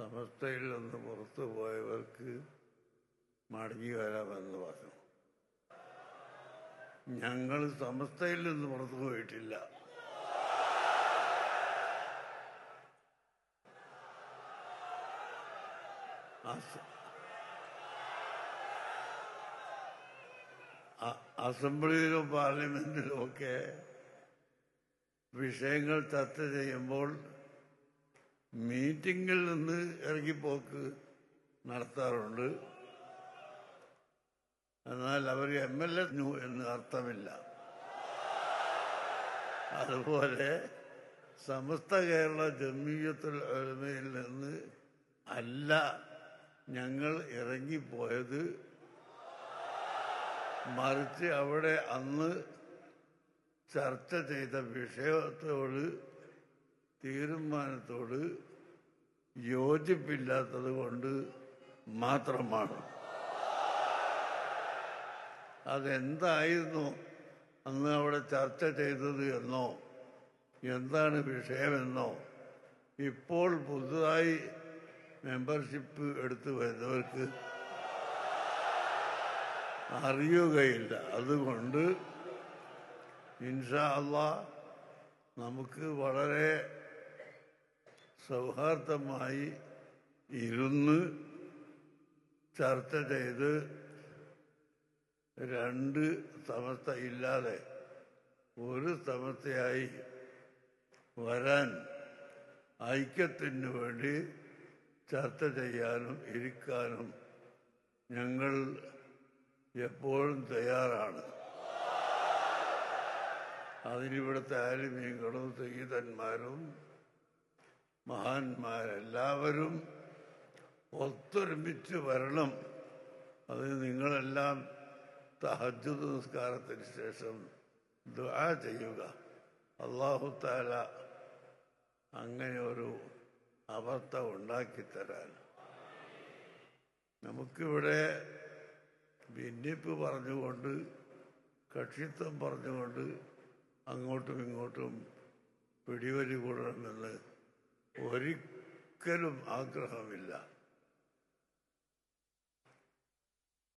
സമസ്തയിൽ നിന്ന് പുറത്തു പോയവർക്ക് മടങ്ങി വരാമെന്ന് പറഞ്ഞു. ഞങ്ങൾ സമസ്തയിൽ നിന്ന് പുറത്തു പോയിട്ടില്ല. അസംബ്ലിയിലും പാർലമെന്റിലും ഒക്കെ വിഷയങ്ങൾ ചർച്ച ചെയ്യുമ്പോൾ മീറ്റിങ്ങിൽ നിന്ന് ഇറങ്ങിപ്പോക്ക് നടത്താറുണ്ട്. എന്നാൽ അവർ MLA എന്ന് അർത്ഥമില്ല. അതുപോലെ സമസ്ത കേരള ജംഇയ്യത്തുൽ ഉലമയിൽ നിന്ന് അല്ല ഞങ്ങൾ ഇറങ്ങിപ്പോയത്. മറിച്ച് അവിടെ അന്ന് ചർച്ച ചെയ്ത വിഷയത്തോട് തീരുമാനത്തോട് യോജിപ്പില്ലാത്തത് കൊണ്ട് മാത്രമാണ്. അതെന്തായിരുന്നു അന്ന് അവിടെ ചർച്ച ചെയ്തത് എന്നോ എന്താണ് വിഷയമെന്നോ ഇപ്പോൾ പുതുതായി മെമ്പർഷിപ്പ് എടുത്തു വരുന്നവർക്ക് അറിയുകയില്ല. അതുകൊണ്ട് ഇൻഷാ അല്ലാഹ് നമുക്ക് വളരെ സൗഹാർദ്ദമായി ഇരുന്ന് ചർച്ച ചെയ്ത് രണ്ട് സമസ്ത ഇല്ലാതെ ഒരു സമസ്തയായി വരാൻ ഐക്യത്തിന് വേണ്ടി ചർച്ച ചെയ്യാനും ഇരിക്കാനും ഞങ്ങൾ എപ്പോഴും തയ്യാറാണ്. അതിനിവിടുത്തെ ആലിമീങ്ങളും സയ്യിദന്മാരും മഹാന്മാരെല്ലാവരും ഒത്തൊരുമിച്ച് വരണം. അതിന് നിങ്ങളെല്ലാം തഹജ്ജുദ് നിസ്കാരത്തിന് ശേഷം ദുആ ചെയ്യുക. അല്ലാഹു തആല അങ്ങനെ ഒരു അവസ്ഥ ഉണ്ടാക്കിത്തരാൻ. നമുക്കിവിടെ ഭിന്നിപ്പ് പറഞ്ഞുകൊണ്ട് കക്ഷിത്വം പറഞ്ഞുകൊണ്ട് അങ്ങോട്ടും ഇങ്ങോട്ടും പിടിവലി കൂടണമെന്ന് ഒരിക്കലും ആഗ്രഹമില്ല.